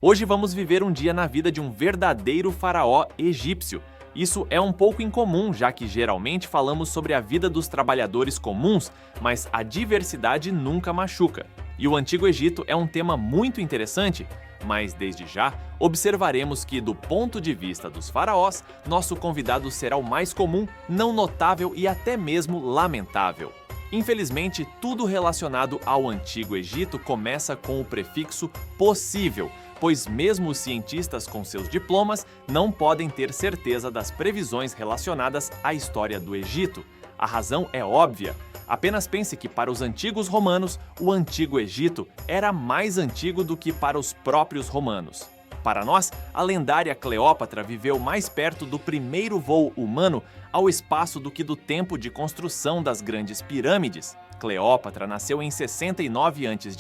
Hoje vamos viver um dia na vida de um verdadeiro faraó egípcio. Isso é um pouco incomum, já que geralmente falamos sobre a vida dos trabalhadores comuns, mas a diversidade nunca machuca. E o Antigo Egito é um tema muito interessante, mas desde já observaremos que, do ponto de vista dos faraós, nosso convidado será o mais comum, não notável e até mesmo lamentável. Infelizmente, tudo relacionado ao Antigo Egito começa com o prefixo possível, pois mesmo os cientistas com seus diplomas não podem ter certeza das previsões relacionadas à história do Egito. A razão é óbvia. Apenas pense que para os antigos romanos, o Antigo Egito era mais antigo do que para os próprios romanos. Para nós, a lendária Cleópatra viveu mais perto do primeiro voo humano ao espaço do que do tempo de construção das grandes pirâmides. Cleópatra nasceu em 69 a.C. A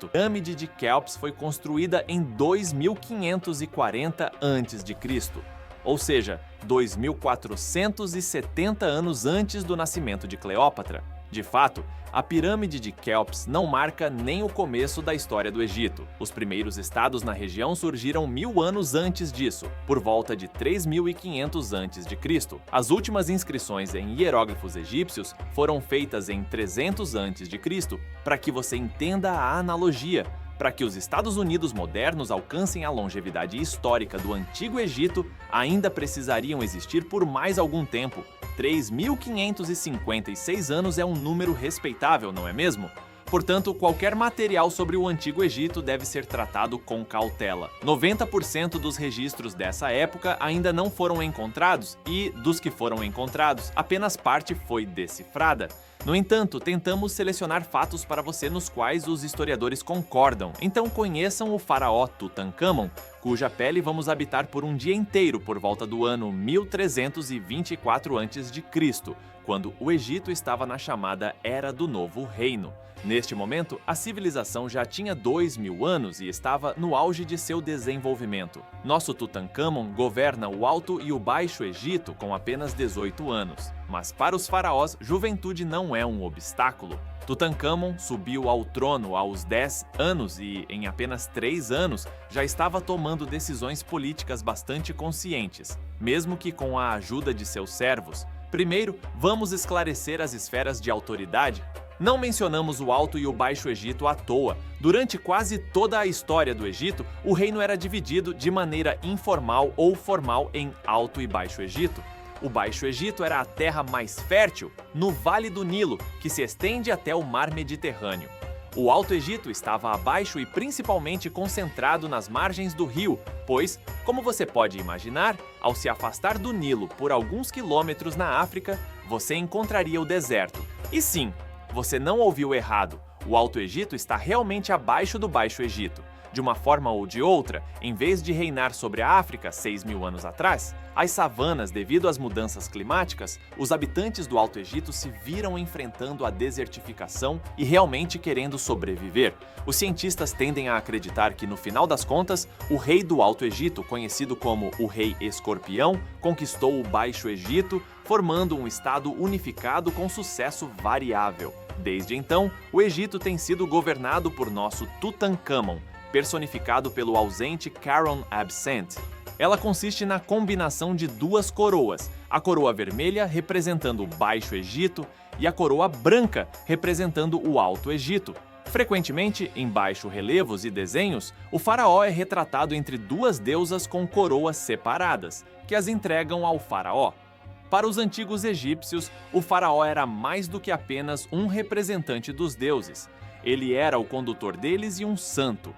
pirâmide de Quéops foi construída em 2540 a.C., ou seja, 2470 anos antes do nascimento de Cleópatra. De fato, a pirâmide de Quéops não marca nem o começo da história do Egito. Os primeiros estados na região surgiram 1000 anos antes disso, por volta de 3500 a.C. As últimas inscrições em hieróglifos egípcios foram feitas em 300 a.C., para que você entenda a analogia. Para que os Estados Unidos modernos alcancem a longevidade histórica do Antigo Egito, ainda precisariam existir por mais algum tempo. 3.556 anos é um número respeitável, não é mesmo? Portanto, qualquer material sobre o Antigo Egito deve ser tratado com cautela. 90% dos registros dessa época ainda não foram encontrados e, dos que foram encontrados, apenas parte foi decifrada. No entanto, tentamos selecionar fatos para você nos quais os historiadores concordam. Então conheçam o faraó Tutancâmon, cuja pele vamos habitar por um dia inteiro por volta do ano 1324 a.C., quando o Egito estava na chamada Era do Novo Reino. Neste momento, a civilização já tinha 2000 anos e estava no auge de seu desenvolvimento. Nosso Tutancâmon governa o Alto e o Baixo Egito com apenas 18 anos. Mas para os faraós, juventude não é um obstáculo. Tutancâmon subiu ao trono aos 10 anos e, em apenas 3 anos, já estava tomando decisões políticas bastante conscientes, mesmo que com a ajuda de seus servos. Primeiro, vamos esclarecer as esferas de autoridade. Não mencionamos o Alto e o Baixo Egito à toa. Durante quase toda a história do Egito, o reino era dividido de maneira informal ou formal em Alto e Baixo Egito. O Baixo Egito era a terra mais fértil, no Vale do Nilo, que se estende até o Mar Mediterrâneo. O Alto Egito estava abaixo e principalmente concentrado nas margens do rio, pois, como você pode imaginar, ao se afastar do Nilo por alguns quilômetros na África, você encontraria o deserto. E sim, você não ouviu errado, o Alto Egito está realmente abaixo do Baixo Egito. De uma forma ou de outra, em vez de reinar sobre a África 6.000 anos atrás, as savanas, devido às mudanças climáticas, os habitantes do Alto Egito se viram enfrentando a desertificação e realmente querendo sobreviver. Os cientistas tendem a acreditar que, no final das contas, o rei do Alto Egito, conhecido como o Rei Escorpião, conquistou o Baixo Egito, formando um estado unificado com sucesso variável. Desde então, o Egito tem sido governado por nosso Tutancâmon, personificado pelo ausente Kharon Absent. Ela consiste na combinação de duas coroas, a coroa vermelha representando o Baixo Egito e a coroa branca representando o Alto Egito. Frequentemente, em baixo-relevos e desenhos, o faraó é retratado entre duas deusas com coroas separadas, que as entregam ao faraó. Para os antigos egípcios, o faraó era mais do que apenas um representante dos deuses. Ele era o condutor deles e um santo.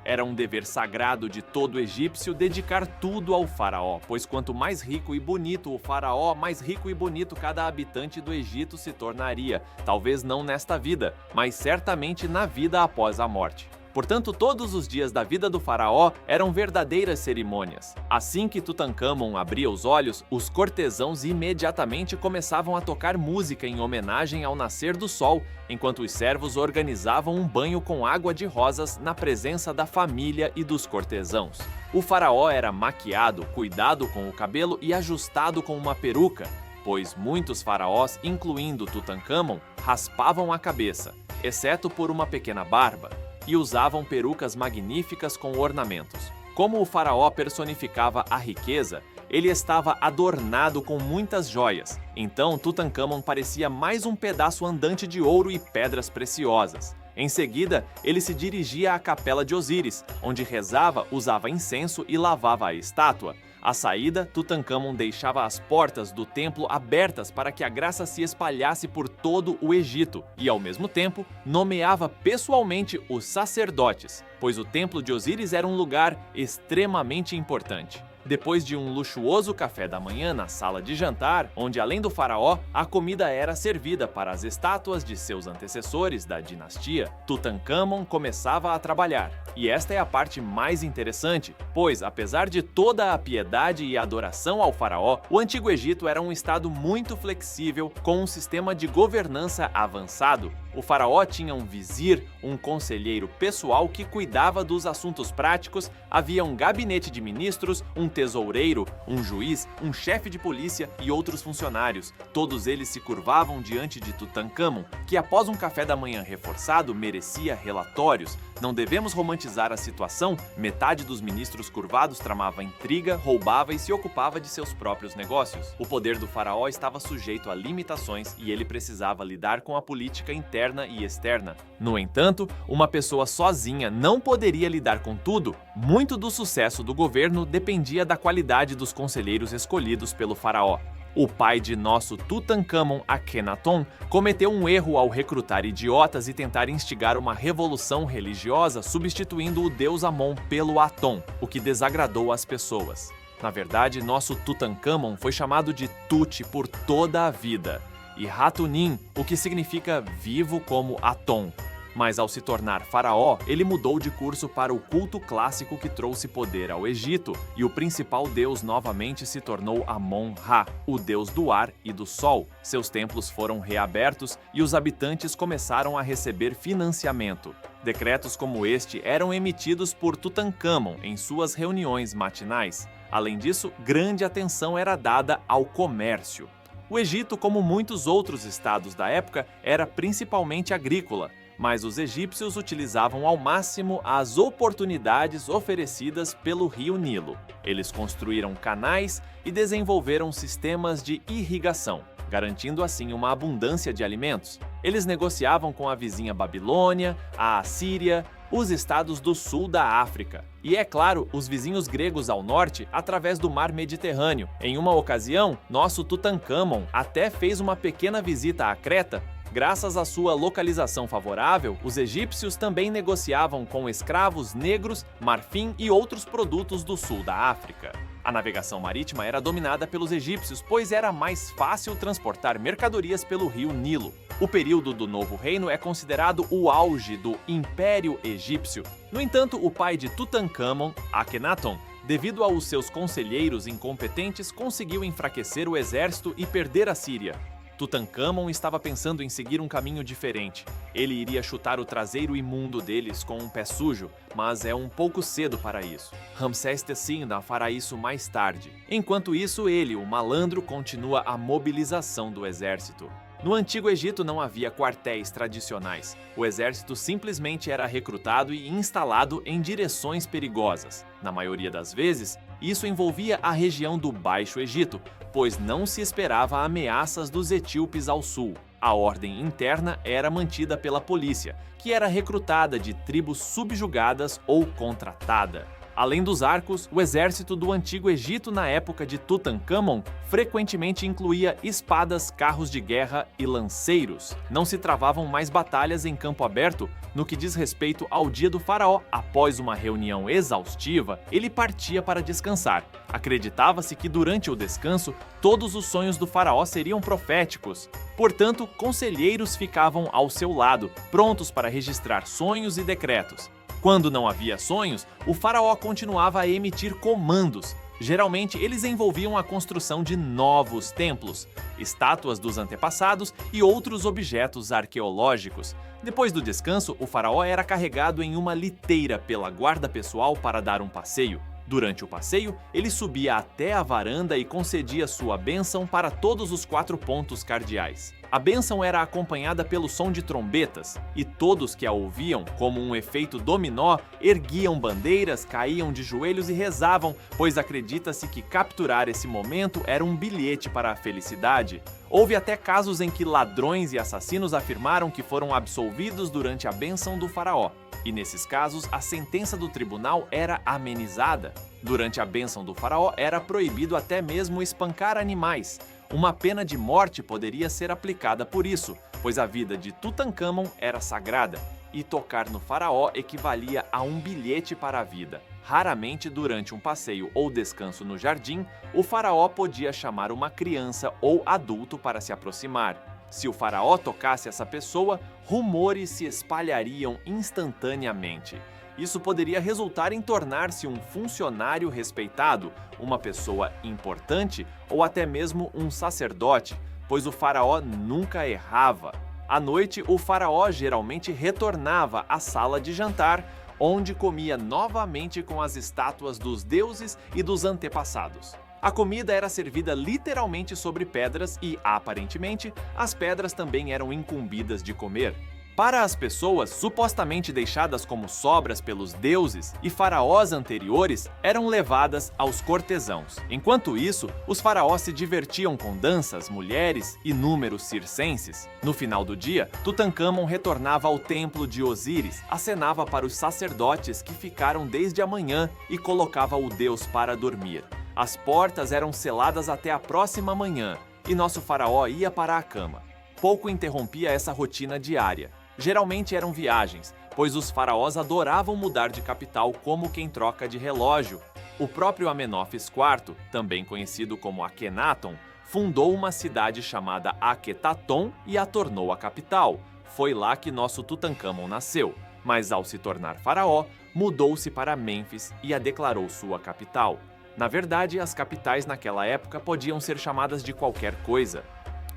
Era um dever sagrado de todo egípcio dedicar tudo ao faraó, pois quanto mais rico e bonito o faraó, mais rico e bonito cada habitante do Egito se tornaria. Talvez não nesta vida, mas certamente na vida após a morte. Portanto, todos os dias da vida do faraó eram verdadeiras cerimônias. Assim que Tutancâmon abria os olhos, os cortesãos imediatamente começavam a tocar música em homenagem ao nascer do sol, enquanto os servos organizavam um banho com água de rosas na presença da família e dos cortesãos. O faraó era maquiado, cuidado com o cabelo e ajustado com uma peruca, pois muitos faraós, incluindo Tutancâmon, raspavam a cabeça, exceto por uma pequena barba, e usavam perucas magníficas com ornamentos. Como o faraó personificava a riqueza, ele estava adornado com muitas joias, então Tutancâmon parecia mais um pedaço andante de ouro e pedras preciosas. Em seguida, ele se dirigia à capela de Osíris, onde rezava, usava incenso e lavava a estátua. À saída, Tutancâmon deixava as portas do templo abertas para que a graça se espalhasse por todo o Egito e, ao mesmo tempo, nomeava pessoalmente os sacerdotes, pois o templo de Osíris era um lugar extremamente importante. Depois de um luxuoso café da manhã na sala de jantar, onde além do faraó, a comida era servida para as estátuas de seus antecessores da dinastia, Tutancâmon começava a trabalhar. E esta é a parte mais interessante, pois, apesar de toda a piedade e adoração ao faraó, o Antigo Egito era um estado muito flexível, com um sistema de governança avançado. O faraó tinha um vizir, um conselheiro pessoal que cuidava dos assuntos práticos, havia um gabinete de ministros, um tesoureiro, um juiz, um chefe de polícia e outros funcionários. Todos eles se curvavam diante de Tutancâmon, que após um café da manhã reforçado merecia relatórios. Não devemos romantizar a situação, metade dos ministros curvados tramava intriga, roubava e se ocupava de seus próprios negócios. O poder do faraó estava sujeito a limitações e ele precisava lidar com a política interna e externa. No entanto, uma pessoa sozinha não poderia lidar com tudo. Muito do sucesso do governo dependia da qualidade dos conselheiros escolhidos pelo faraó. O pai de nosso Tutancâmon, Akhenaton, cometeu um erro ao recrutar idiotas e tentar instigar uma revolução religiosa substituindo o deus Amon pelo Aton, o que desagradou as pessoas. Na verdade, nosso Tutancâmon foi chamado de Tut por toda a vida, e Hatunin, o que significa vivo como Aton. Mas ao se tornar faraó, ele mudou de curso para o culto clássico que trouxe poder ao Egito, e o principal deus novamente se tornou Amon-Ra, o deus do ar e do sol. Seus templos foram reabertos e os habitantes começaram a receber financiamento. Decretos como este eram emitidos por Tutancâmon em suas reuniões matinais. Além disso, grande atenção era dada ao comércio. O Egito, como muitos outros estados da época, era principalmente agrícola, mas os egípcios utilizavam ao máximo as oportunidades oferecidas pelo rio Nilo. Eles construíram canais e desenvolveram sistemas de irrigação, garantindo assim uma abundância de alimentos. Eles negociavam com a vizinha Babilônia, a Assíria, os estados do sul da África e, é claro, os vizinhos gregos ao norte através do mar Mediterrâneo. Em uma ocasião, nosso Tutancâmon até fez uma pequena visita a Creta. Graças à sua localização favorável, os egípcios também negociavam com escravos negros, marfim e outros produtos do sul da África. A navegação marítima era dominada pelos egípcios, pois era mais fácil transportar mercadorias pelo rio Nilo. O período do Novo Reino é considerado o auge do Império Egípcio. No entanto, o pai de Tutancâmon, Akhenaton, devido aos seus conselheiros incompetentes, conseguiu enfraquecer o exército e perder a Síria. Tutancâmon estava pensando em seguir um caminho diferente. Ele iria chutar o traseiro imundo deles com um pé sujo, mas é um pouco cedo para isso. Ramsés III fará isso mais tarde. Enquanto isso, ele, o malandro, continua a mobilização do exército. No Antigo Egito não havia quartéis tradicionais. O exército simplesmente era recrutado e instalado em direções perigosas. Na maioria das vezes, isso envolvia a região do Baixo Egito, pois não se esperava ameaças dos etíopes ao sul. A ordem interna era mantida pela polícia, que era recrutada de tribos subjugadas ou contratada. Além dos arcos, o exército do Antigo Egito na época de Tutancâmon frequentemente incluía espadas, carros de guerra e lanceiros. Não se travavam mais batalhas em campo aberto. No que diz respeito ao dia do faraó, após uma reunião exaustiva, ele partia para descansar. Acreditava-se que durante o descanso, todos os sonhos do faraó seriam proféticos. Portanto, conselheiros ficavam ao seu lado, prontos para registrar sonhos e decretos. Quando não havia sonhos, o faraó continuava a emitir comandos. Geralmente, eles envolviam a construção de novos templos, estátuas dos antepassados e outros objetos arqueológicos. Depois do descanso, o faraó era carregado em uma liteira pela guarda pessoal para dar um passeio. Durante o passeio, ele subia até a varanda e concedia sua bênção para todos os 4 pontos cardeais. A bênção era acompanhada pelo som de trombetas, e todos que a ouviam, como um efeito dominó, erguiam bandeiras, caíam de joelhos e rezavam, pois acredita-se que capturar esse momento era um bilhete para a felicidade. Houve até casos em que ladrões e assassinos afirmaram que foram absolvidos durante a bênção do faraó. E nesses casos, a sentença do tribunal era amenizada. Durante a bênção do faraó, era proibido até mesmo espancar animais. Uma pena de morte poderia ser aplicada por isso, pois a vida de Tutancâmon era sagrada, e tocar no faraó equivalia a um bilhete para a vida. Raramente, durante um passeio ou descanso no jardim, o faraó podia chamar uma criança ou adulto para se aproximar. Se o faraó tocasse essa pessoa, rumores se espalhariam instantaneamente. Isso poderia resultar em tornar-se um funcionário respeitado, uma pessoa importante ou até mesmo um sacerdote, pois o faraó nunca errava. À noite, o faraó geralmente retornava à sala de jantar, onde comia novamente com as estátuas dos deuses e dos antepassados. A comida era servida literalmente sobre pedras e, aparentemente, as pedras também eram incumbidas de comer. Para as pessoas supostamente deixadas como sobras pelos deuses e faraós anteriores, eram levadas aos cortesãos. Enquanto isso, os faraós se divertiam com danças, mulheres e números circenses. No final do dia, Tutancâmon retornava ao templo de Osíris, acenava para os sacerdotes que ficaram desde a manhã e colocava o deus para dormir. As portas eram seladas até a próxima manhã, e nosso faraó ia para a cama. Pouco interrompia essa rotina diária. Geralmente eram viagens, pois os faraós adoravam mudar de capital como quem troca de relógio. O próprio Amenófis IV, também conhecido como Akhenaton, fundou uma cidade chamada Akhetaton e a tornou a capital. Foi lá que nosso Tutancâmon nasceu, mas ao se tornar faraó, mudou-se para Mênfis e a declarou sua capital. Na verdade, as capitais naquela época podiam ser chamadas de qualquer coisa.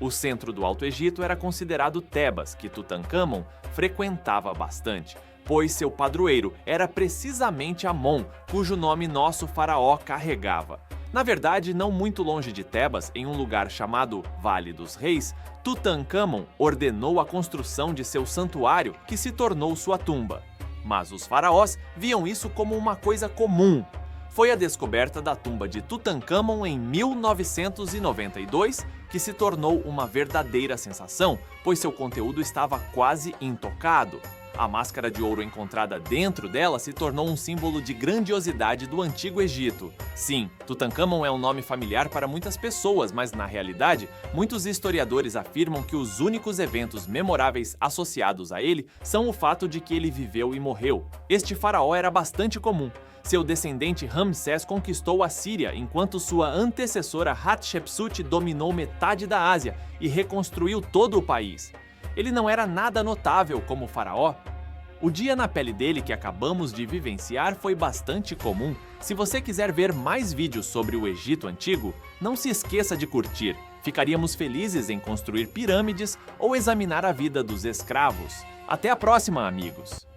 O centro do Alto Egito era considerado Tebas, que Tutancâmon frequentava bastante, pois seu padroeiro era precisamente Amon, cujo nome nosso faraó carregava. Na verdade, não muito longe de Tebas, em um lugar chamado Vale dos Reis, Tutancâmon ordenou a construção de seu santuário, que se tornou sua tumba. Mas os faraós viam isso como uma coisa comum. Foi a descoberta da tumba de Tutancâmon em 1992 que se tornou uma verdadeira sensação, pois seu conteúdo estava quase intocado. A máscara de ouro encontrada dentro dela se tornou um símbolo de grandiosidade do Antigo Egito. Sim, Tutancâmon é um nome familiar para muitas pessoas, mas na realidade, muitos historiadores afirmam que os únicos eventos memoráveis associados a ele são o fato de que ele viveu e morreu. Este faraó era bastante comum. Seu descendente Ramsés conquistou a Síria, enquanto sua antecessora Hatshepsut dominou metade da Ásia e reconstruiu todo o país. Ele não era nada notável como faraó. O dia na pele dele que acabamos de vivenciar foi bastante comum. Se você quiser ver mais vídeos sobre o Egito Antigo, não se esqueça de curtir. Ficaríamos felizes em construir pirâmides ou examinar a vida dos escravos. Até a próxima, amigos!